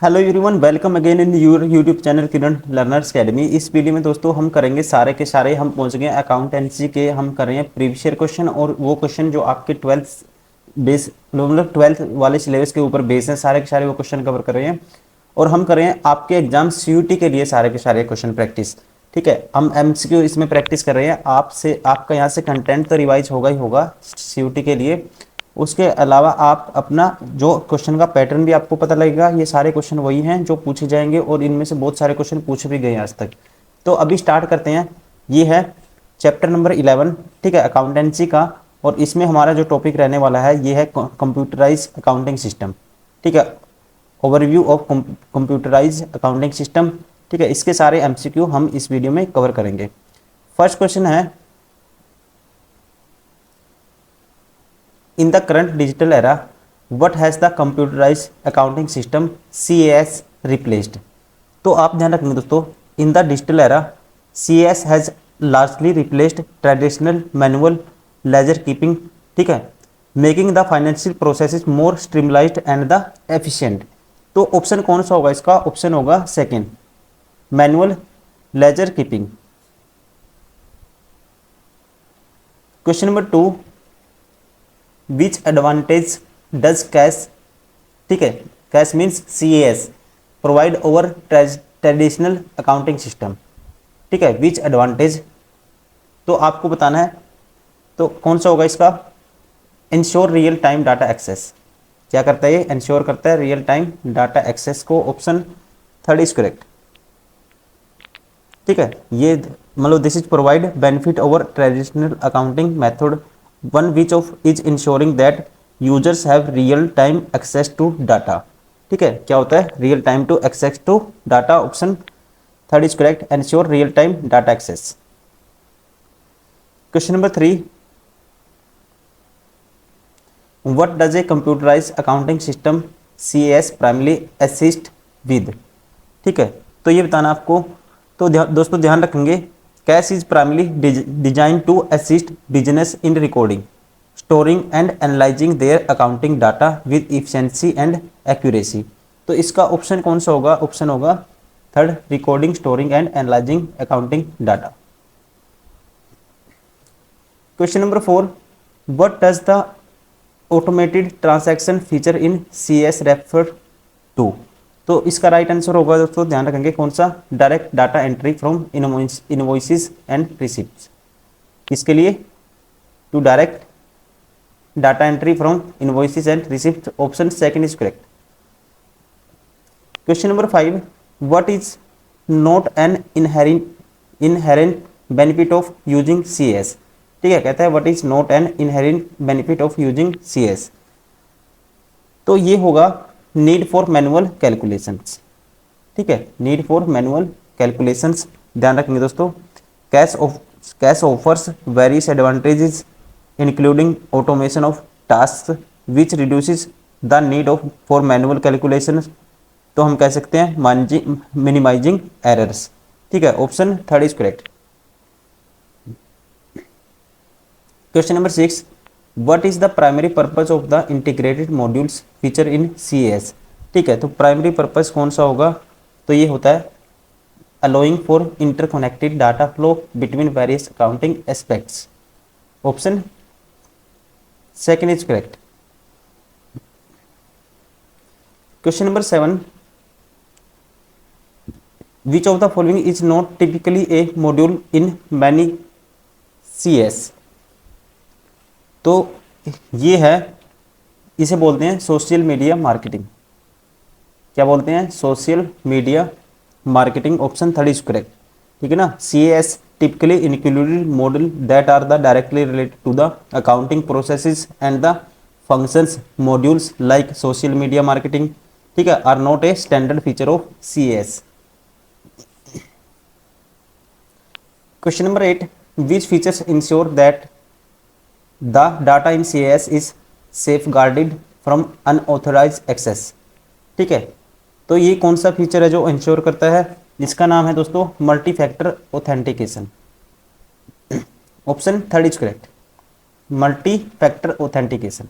Hello everyone, welcome again in your YouTube channel Kiran learners academy. इस video में दोस्तों हम करेंगे सारे के सारे, हम पहुंच गए अकाउंटेंसी के, हम कर रहे हैं प्रीवियस ईयर क्वेश्चन और वो क्वेश्चन जो आपके ट्वेल्थ बेस मतलब ट्वेल्थ वाले सिलेबस के ऊपर बेस हैं, सारे के सारे वो क्वेश्चन कवर कर रहे हैं। और हम कर रहे हैं आपके एग्जाम सीयूटी के लिए सारे के सारे क्वेश्चन प्रैक्टिस। ठीक है, हम एमसीक्यू इसमें प्रैक्टिस कर रहे हैं। आपसे आपका यहाँ से कंटेंट तो रिवाइज होगा ही होगा सीयूटी के लिए। उसके अलावा आप अपना जो क्वेश्चन का पैटर्न भी आपको पता लगेगा। ये सारे क्वेश्चन वही हैं जो पूछे जाएंगे और इनमें से बहुत सारे क्वेश्चन पूछे भी गए हैं आज तक। तो अभी स्टार्ट करते हैं। ये है चैप्टर नंबर 11, ठीक है, अकाउंटेंसी का। और इसमें हमारा जो टॉपिक रहने वाला है ये है कंप्यूटराइज अकाउंटिंग सिस्टम। ठीक है, overview of computerise accounting system. ठीक है, इसके सारे एमसीक्यू हम इस वीडियो में कवर करेंगे। फर्स्ट क्वेश्चन है, in the current digital era, what has the computerized accounting system CAS replaced? तो आप ध्यान रखेंगे दोस्तों, in the digital era, CAS has largely replaced traditional manual ledger keeping, ठीक है, making the financial processes more streamlined and the efficient। तो option कौन सा होगा इसका? ऑप्शन होगा second, manual ledger keeping. Question number 2, which advantage does CAS, ठीक है, CAS means CAS provide over traditional accounting system. ठीक है, विच एडवांटेज, तो आपको बताना है। तो कौन सा होगा इसका? Ensure real time data access. क्या करता है ये? इंश्योर करता है रियल टाइम डाटा एक्सेस को। Option third is correct. ठीक है, ये मतलब this is provide benefit over traditional accounting method, one which of is ensuring that users have real time access to data. ठीक है, क्या होता है? Real time to access to data. Option third is correct, ensure real time data access. Question number 3, what does a computerise accounting system CAS primary assist with. ठीक है, तो ये बताना आपको। तो दोस्तों ध्यान रखेंगे, CAS is primarily design to assist business in recording, storing and analysing their accounting data with efficiency and accuracy. तो इसका ऑप्शन कौन सा होगा? ऑप्शन होगा third, recording, storing and analysing accounting data. Question number 4, what does the automated transaction feature in CAS refer to. तो इसका right answer होगा दोस्तों, ध्यान रखेंगे कौन सा? Direct data entry from invoices and receipts. किसके लिए? To direct data entry from invoices and receipt. Option second is correct. Question number 5, what is not an inherent benefit of using CAS। ठीक है, कहता है what is not an inherent benefit of using CAS। तो ये होगा need for manual calculations. ठीक है, need for manual calculations. ध्यान रखेंगे दोस्तों, cash offers various advantages including automation of task which reduces the need of for manual calculations. तो हम कह सकते हैं मिनिमाइजिंग एरर्स। ठीक है, option third is correct. Question number 6, what is the primary purpose of the integrated modules feature in CAS। ठीक है, तो प्राइमरी पर्पस कौन सा होगा? तो ये होता है allowing for interconnected data flow between various accounting aspects. Option second is correct. Question number 7, which of the following is not typically A module in many CAS। तो ये है, इसे बोलते हैं सोशल मीडिया मार्केटिंग। क्या बोलते हैं? Social media marketing. Option third is correct. ठीक है ना, CAS typically included model that are the directly related to the accounting processes and the functions modules like social media marketing, ठीक है, are not a standard feature of CAS। Question number 8, which features ensure that the data in CAS is safeguarded from unauthorised access. ठीक है, तो ये कौन सा feature है जो इंश्योर करता है? इसका नाम है दोस्तों multi factor authentication. Option third is correct, multi factor authentication.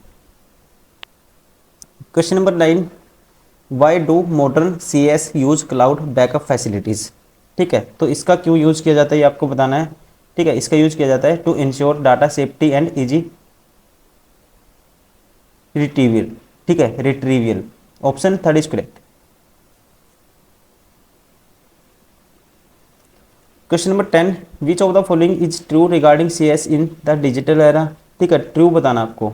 Question number 9, why do modern C S use cloud backup facilities. ठीक है, तो इसका क्यों यूज़ किया जाता है ये आपको बताना है। ठीक है, इसका यूज़ किया जाता है to ensure data safety and easy retrieval. ठीक है, retrieval. Option third is correct. Question number 10, which of the following is true regarding C S in the digital era. ठीक है, ट्रू बताना आपको,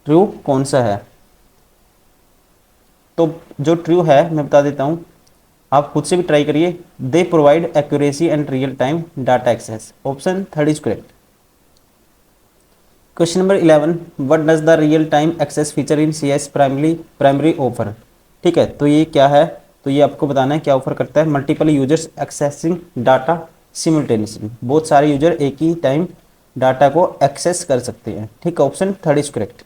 ट्रू कौन सा है। तो जो ट्रू है मैं बता देता हूँ, आप खुद से भी ट्राई करिए। They provide accuracy and real time data access. Option third is correct. Question number 11, what does the real time access feature in C S primary offer. ठीक है, तो ये क्या है, तो ये आपको बताना है क्या ऑफर करता है। मल्टीपल यूजर्स एक्सेसिंग डाटा सिमुलटेनियसली, बहुत सारे यूजर एक ही टाइम डाटा को एक्सेस कर सकते हैं। ठीक है, option third is correct.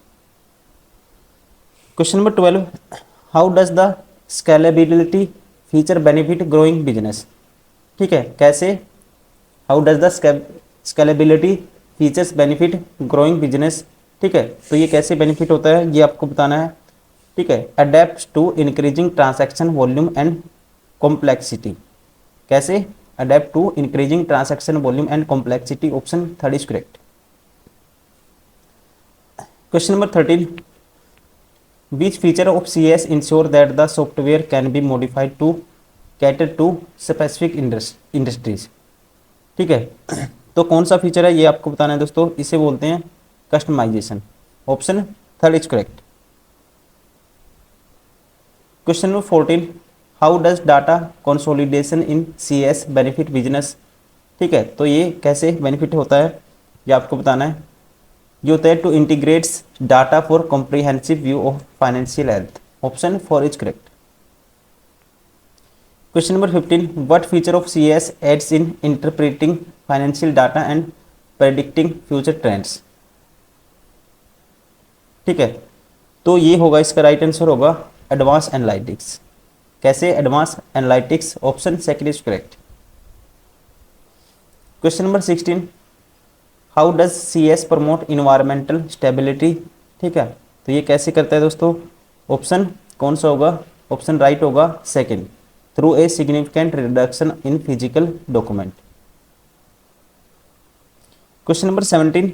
Question number 12, how does the scalability feature benefit growing business. ठीक है, कैसे, how does the scalability features benefit growing business. ठीक है, तो ये कैसे बेनिफिट होता है ये आपको बताना है। ठीक है, adapt to increasing transaction volume and complexity. कैसे, adapt to increasing transaction volume and complexity. Option third is correct. Question number 13, which feature of CS ensure that the software can be modified to cater to specific industries। ठीक है, तो कौन सा feature है ये आपको बताना है दोस्तों, इसे बोलते हैं customisation. Option third is correct. Question number 14, how does data consolidation in CS benefit business. ठीक है, तो ये कैसे बेनिफिट होता है ये आपको बताना है। ये होता है to integrates data for comprehensive view of financial health. Option four is correct. Question number 15, what feature of CS aids in interpreting financial data and predicting future trends. ठीक है, तो ये होगा, इसका राइट आंसर होगा एडवांस एनालिटिक्स। कैसे, advance analytics. Option second is correct. Question number 16, how does CS promote environmental stability. ठीक है, तो ये कैसे करता है दोस्तों, ऑप्शन कौन सा होगा, ऑप्शन राइट होगा second, through a significant reduction in physical document. Question number 17,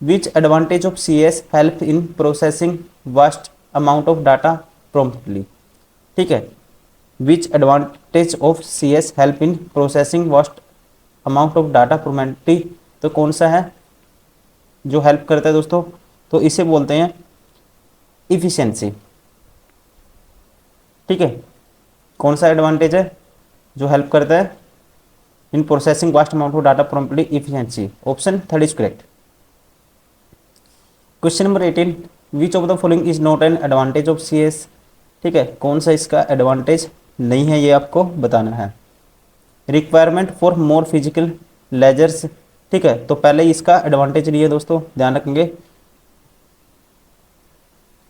which advantage of CS help in processing vast amount of data promptly. ठीक है, which advantage of CS help in processing vast amount of data promptly, तो कौन सा है जो help करता है दोस्तों, तो इसे बोलते हैं इफिशिएंसी। ठीक है, कौन सा एडवांटेज है जो हेल्प करता है इन processing vast amount of data promptly, efficiency. Option third is correct. Question number 18, which of the following is not an advantage of CS। ठीक है, कौन सा इसका एडवांटेज नहीं है ये आपको बताना है। Requirement for more physical ledgers. ठीक है, तो पहले इसका एडवांटेज नहीं है दोस्तों, ध्यान रखेंगे।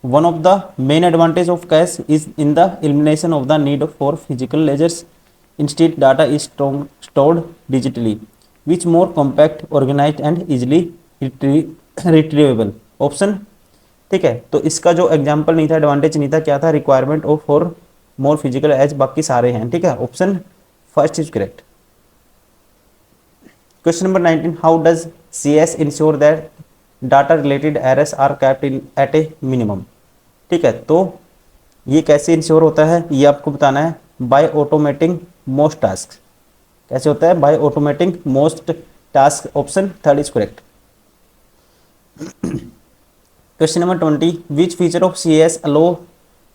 One of the main advantage of cash is in the elimination of the need for physical ledgers. Instead data is stored digitally which more compact organized and easily retrievable. Option, ठीक है, तो इसका जो एग्जाम्पल नहीं था, advantage नहीं था, क्या था, requirement of for more physical age, बाकी सारे हैं। ठीक है, option first is correct. Question number 19, how does CS ensure that data related errors are kept in at a minimum. ठीक है, तो ये कैसे इंश्योर होता है ये आपको बताना है। By automating most task. कैसे होता है, by automating most task. Option third is correct. Question number 20, which feature of CS allow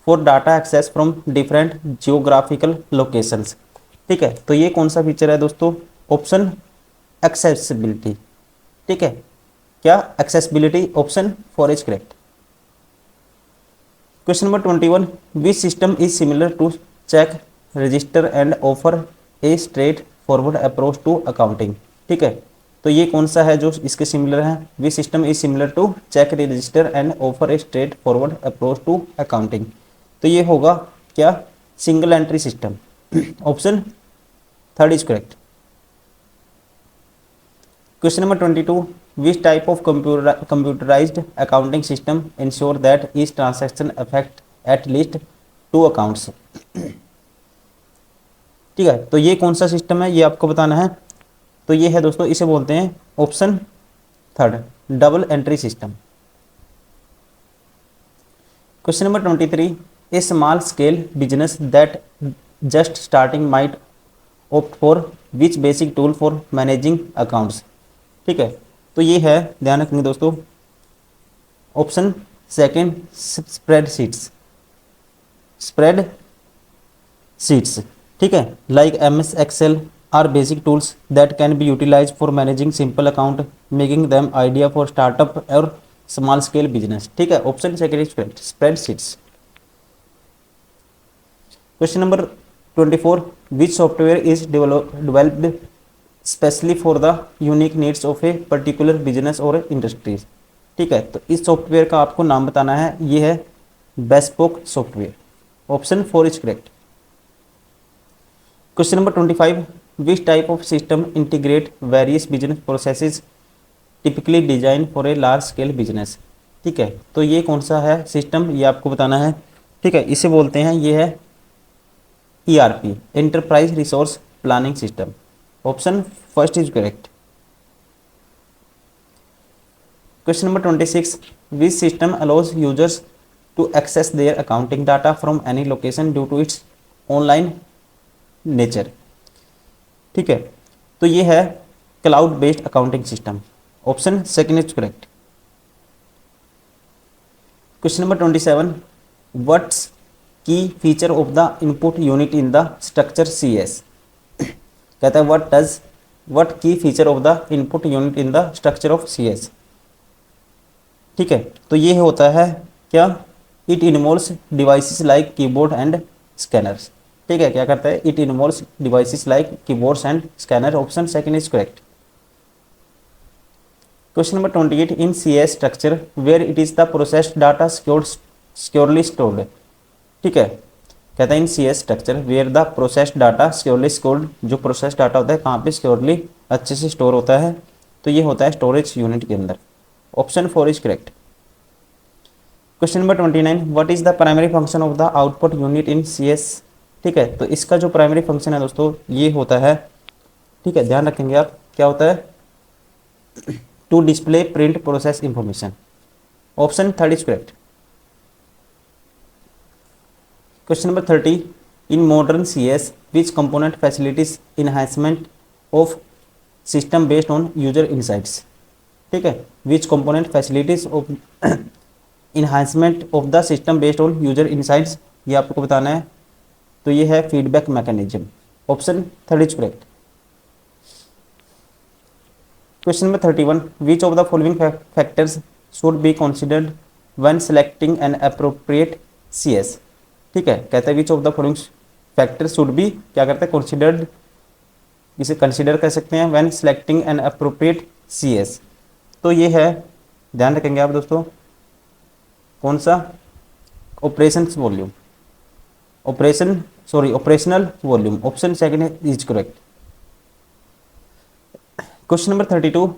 for data access from different geographical locations. ठीक है, तो ये कौन सा फीचर है दोस्तों, ऑप्शन एक्सेसिबिलिटी। ठीक है, क्या, accessibility. Option four is correct. Question number 21, which system is similar to check register and offer a straight forward approach to accounting. ठीक है, तो ये कौन सा है जो इसके सिमिलर है। Which system is similar to check register and offer a straight forward approach to accounting, तो ये होगा क्या, single entry system. Option third is correct. Question number 22, which type of computerised accounting system ensure that each transaction affect at least two accounts. ठीक है, तो ये कौन सा सिस्टम है ये आपको बताना है। तो ये है दोस्तों, इसे बोलते हैं option third, double entry system. Question number 23, A small scale business that just starting might opt for which basic tool for managing accounts। ठीक है, तो ये है, ध्यान रखेंगे दोस्तों, option second, spreadsheets. Spreadsheets, ठीक है, like MS Excel are basic tools that can be utilize for managing simple account, making them idea for startup और स्मॉल स्केल बिजनेस। ठीक है, option second is correct, spreadsheets. Question number 24, which software is developed specially for the unique needs of a particular business और industries. ठीक है, तो इस software का आपको नाम बताना है, ये है bespoke software. Option 4 is correct. Question number 25, which type of system integrate various business processes typically design for a large scale business. ठीक है, तो ये कौन सा है सिस्टम, ये आपको बताना है। ठीक है, इसे बोलते हैं, ये है ERP, enterprise resource planning system. Option first is correct. Question number 26, which system allows users to access their accounting data from any location due to its online nature. ठीक है, तो ये है cloud based accounting system. Option second is correct. Question number 27, what's key feature of the input unit in the structure CS। कहता है what key feature of the input unit in the structure of CS। ठीक है, तो ये होता है क्या, it involves devices like keyboard and scanners. ठीक है, क्या करता है, it involves devices like keyboards and scanner. Option second is correct. Question number 28, in CS structure where it is the processed data securely stored. ठीक है, कहता है in CS structure where the processed data securely stored, जो process data होता है कहाँ पे securely अच्छे से स्टोर होता है, तो ये होता है स्टोरेज यूनिट के अंदर। Option 4 is correct. Question number 29, what is the primary function of the output unit in CS। ठीक है, तो इसका जो प्राइमरी फंक्शन है दोस्तों ये होता है, ठीक है, ध्यान रखेंगे आप, क्या होता है, to display print process information. Option third is correct. Question number 30, in modern CS, which component facilities enhancement of system based on user insights। ठीक है, which component facilities of enhancement of the system based on user insights, ये आपको बताना है, तो ये है feedback mechanism. Option third is correct. Question number 31, which of the following factors should be considered when selecting an appropriate CS। ठीक है, कहता है विच of the following factor should be, क्या करता है, कंसिडर्ड, इसे कंसिडर कर सकते हैं when selecting an appropriate CS। तो ये है, ध्यान रखेंगे आप दोस्तों, कौन सा, operational volume. Option second is correct. Question number 32,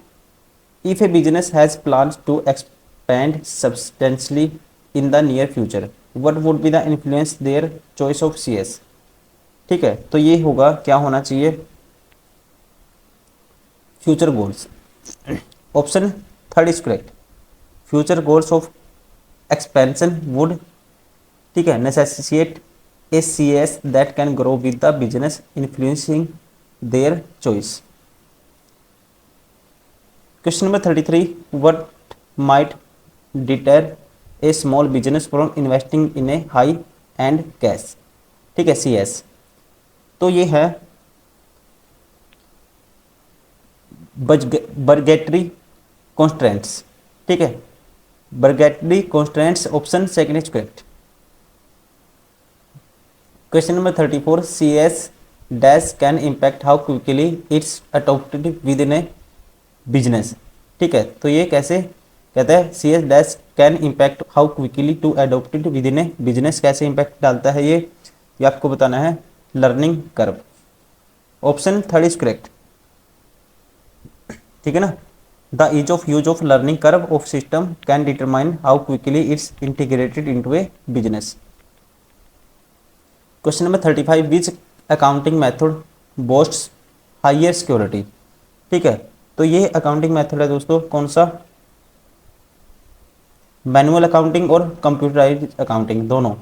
if a business has plans to expand substantially in the near future, what would be the influence their choice of CS। ठीक है, तो ये होगा, क्या होना चाहिए, future goals. Option third is correct. Future goals of expansion would, ठीक है, नेसेसिटेट ए CS that can grow with the business influencing their choice. Question number 33, what might deter A small business from investing in A high and cash. ठीक है, CS, तो ये है budgetary constraints. ठीक है, budgetary constraints. Option second is correct. Question number 34, CS dash can impact how quickly it's adopted within a business. ठीक है, तो ये कैसे, कहता है CS dash can impact how quickly to adopted within a business, कैसे impact डालता है ये आपको बताना है, learning curve. Option third is correct. ठीक है ना, the ease of use of learning curve of system can determine how quickly it's integrated into a business. Question number 35, which accounting method boasts higher security. ठीक है, तो ये accounting method है दोस्तों कौन सा, मैनुअल अकाउंटिंग और कंप्यूटराइज्ड अकाउंटिंग दोनों।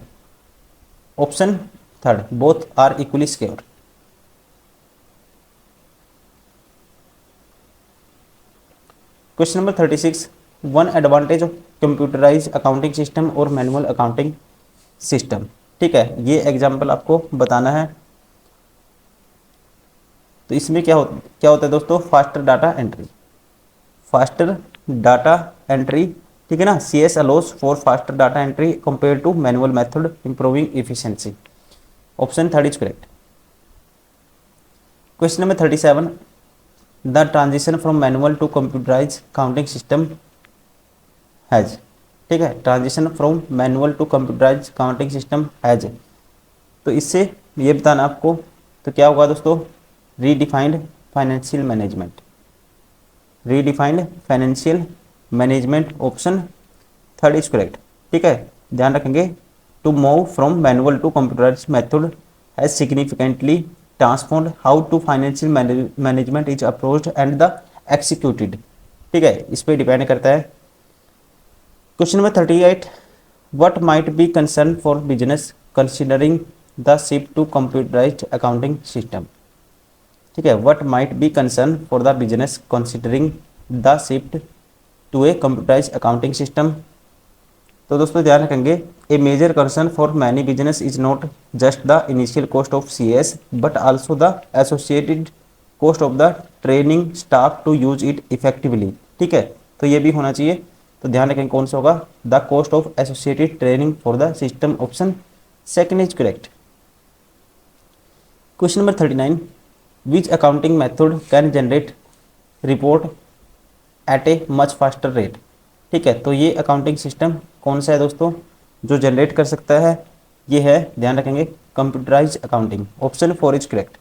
Option third, both are equally secure. Question number 36, one advantage of computerise accounting system और मैनुअल अकाउंटिंग सिस्टम। ठीक है, ये एग्जाम्पल आपको बताना है। तो इसमें क्या होता है दोस्तों, faster data entry, faster data entry. ठीक है ना, C S allows for faster data entry compare to manual method improving efficiency. Option third is correct. Question number 37, the transition from manual to computerise counting system has. ठीक है, transition from manual to computerise counting system has, तो इससे ये बताना आपको, तो क्या होगा दोस्तों, redefined financial management, redefined financial management. Option third is correct. ठीक है, ध्यान रखेंगे, to move from manual to computerise method has significantly transformed how to financial management is approached and the executed. ठीक है, इस पर डिपेंड करता है। Question number 38, what might be concern for business considering the shift to computerised accounting system. ठीक है, what might be concern for the business considering the shift to a computerise accounting system. तो दोस्तों ध्यान रखेंगे, a major concern for many business is not just the initial cost of C S but also the associated cost of the training staff to use it effectively. ठीक है, तो ये भी होना चाहिए। तो ध्यान रखेंगे कौन सा होगा, the cost of associated training for the system. Option second is correct. Question number 39, which accounting method can generate report eight a much faster rate. ठीक है, तो ये अकाउंटिंग सिस्टम कौन सा है दोस्तों जो जनरेट कर सकता है, ये है, ध्यान रखेंगे, computerise accounting. Option four is correct.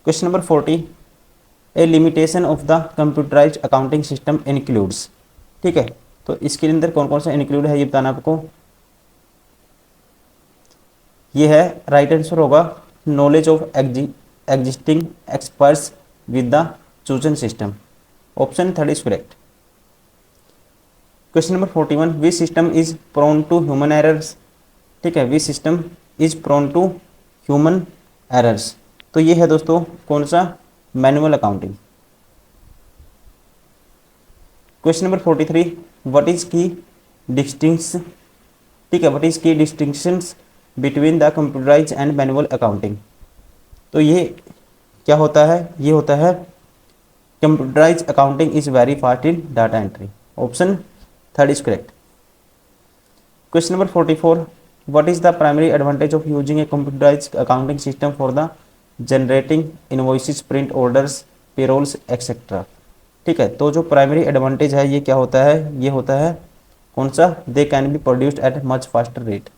Question number 40, a limitation of the computerise accounting system includes. ठीक है, तो इसके अंदर कौन कौन सा इंक्लूड है ये बताना आपको। ये है, राइट आंसर होगा knowledge of existing experts with the chosen system. Option third is correct. Question number 41, which system is prone to human errors. ठीक है, which system is prone to human errors, तो ये है दोस्तों कौन सा, manual accounting. Question number 43, what is key distinctions. ठीक है, what is key distinctions between the computerise and manual accounting. तो ये क्या होता है, ये होता है computerised accounting is very fast in data entry. Option third is correct. Question number 44, what is the primary advantage of using a computerise accounting system for the generating invoices, print orders, payrolls etcetera. ठीक है, तो जो primary advantage है ये क्या होता है, ये होता है कौन सा, they can be produced at much faster rate.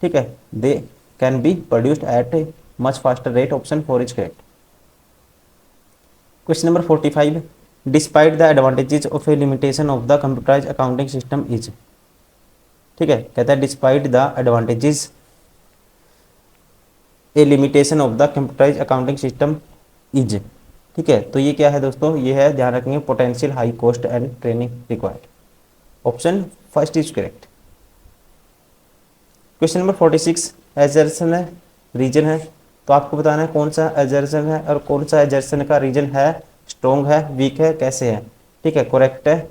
ठीक है, they can be produced at a much faster rate. Option four is correct. Question number 45, despite the advantages of a limitation of the computerise accounting system is. ठीक है, कहता है despite the advantages a limitation of the computerise accounting system is. ठीक है, तो ये क्या है दोस्तों, ये है, ध्यान रखेंगे, potential high cost and training required. Option first is correct. Question number 46, एजर्सन है, रीजन है, तो आपको बताना है कौन सा एजर्सन है और कौन सा एजर्सन का रीजन है, स्ट्रॉन्ग है, वीक है, कैसे है। ठीक है, करेक्ट है,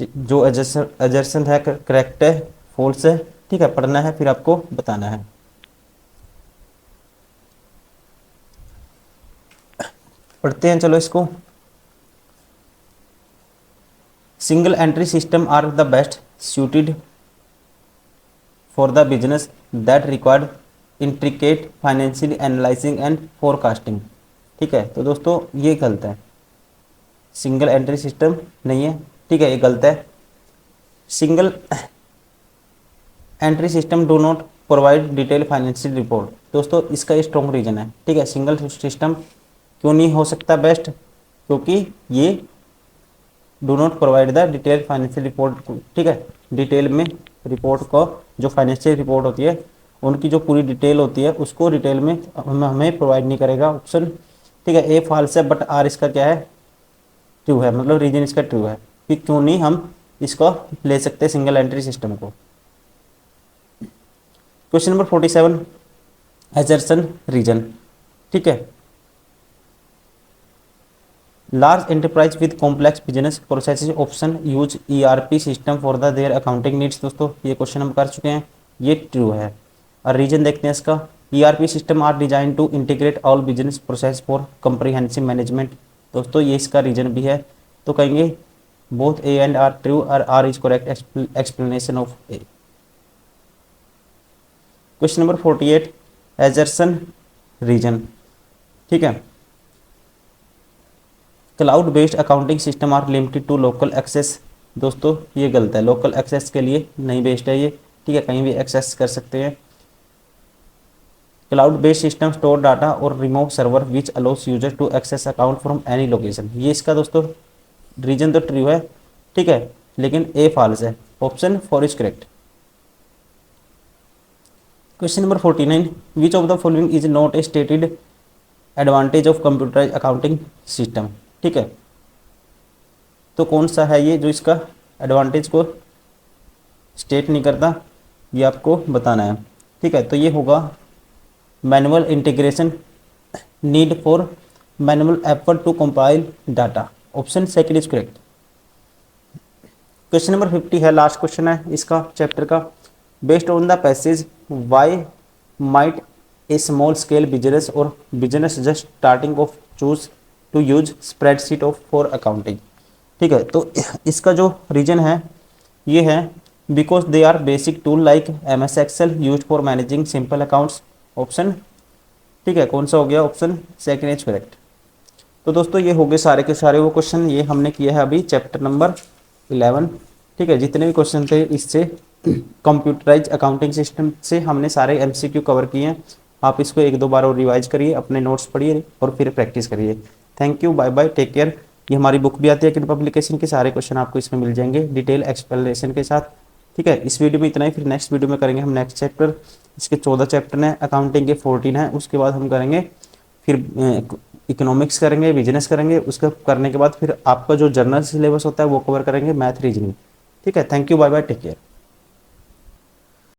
जो एजर्सन है करेक्ट है, फॉल्स है। ठीक है, पढ़ना है फिर आपको बताना है। पढ़ते हैं चलो इसको। Single entry system are the best suited for the business that required intricate financial analyzing and forecasting। ठीक है, तो दोस्तों ये गलत है, सिंगल एंट्री सिस्टम नहीं है। ठीक है, ये गलत है। Single entry system do not provide detail financial report. दोस्तों इसका स्ट्रॉन्ग रीजन है। ठीक है, सिंगल सिस्टम क्यों नहीं हो सकता बेस्ट, क्योंकि ये do not provide the detail financial report. ठीक है, डिटेल में रिपोर्ट को, जो फाइनेंशियल रिपोर्ट होती है उनकी जो पूरी डिटेल होती है उसको डिटेल में हमें प्रोवाइड नहीं करेगा ऑप्शन। ठीक है, ए फॉल्स है बट आर इसका क्या है, ट्रू है, मतलब रीजन इसका ट्रू है कि क्यों नहीं हम इसको ले सकते सिंगल एंट्री सिस्टम को। Question number 47 assertion reason. ठीक है, large enterprise with complex business processes option use ERP system for the their accounting needs. दोस्तों ये क्वेश्चन हम कर चुके हैं, ये ट्रू है। और रीजन देखते हैं इसका, ERP system are design to integrate all business process for comprehensive management. दोस्तों ये इसका रीजन भी है, तो कहेंगे both A and R true और R is correct explanation of A. Question number 48 assertion reason. ठीक है, cloud based accounting system are limited to local access. दोस्तों ये गलत है, लोकल एक्सेस के लिए नहीं बेस्ड है ये। ठीक है, कहीं भी एक्सेस कर सकते हैं। Cloud based system store data और remote server which allows user to access account from any location. ये इसका दोस्तों रीजन तो ट्रू है, ठीक है, लेकिन ए फॉल्स है, option 4 is correct. Question number 49 which of the following is not a stated advantage of computerise accounting system. ठीक है, तो कौन सा है ये जो इसका एडवांटेज को स्टेट नहीं करता, ये आपको बताना है। ठीक है, तो ये होगा manual integration, need for manual effort to compile data, option second is correct. Question number 50 है, लास्ट क्वेश्चन है इसका चैप्टर का। Based on the passage why might a small scale business और business just starting off choose to use spreadsheet of for accounting. ठीक है, तो इसका जो रीजन है ये है because they are basic tool like MS excel use for managing simple accounts, option. ठीक है, कौन सा हो गया, ऑप्शन सेकंड इज करेक्ट। तो दोस्तों ये हो गए सारे के सारे वो क्वेश्चन, ये हमने किया है अभी चैप्टर नंबर 11। ठीक है, जितने भी क्वेश्चन थे इससे कंप्यूटराइज अकाउंटिंग सिस्टम से हमने सारे MCQ कवर किए हैं। आप इसको एक दो बार और रिवाइज करिए, अपने नोट्स पढ़िए और फिर प्रैक्टिस करिए। Thank you, bye bye, take care. ये हमारी बुक भी आती है किन पब्लिकेशन के, सारे क्वेश्चन आपको इसमें मिल जाएंगे डिटेल एक्सप्लेनेशन के साथ। ठीक है, इस वीडियो में इतना ही, फिर नेक्स्ट वीडियो में करेंगे हम नेक्स्ट चैप्टर। इसके 14 चैप्टर हैं, अकाउंटिंग के 14 हैं। उसके बाद हम करेंगे फिर इकोनॉमिक्स करेंगे, बिजनेस करेंगे। उसके करने के बाद फिर आपका जो जनरल सिलेबस होता है वो कवर करेंगे, मैथ रीजनिंग। ठीक है, thank you, bye bye, take care.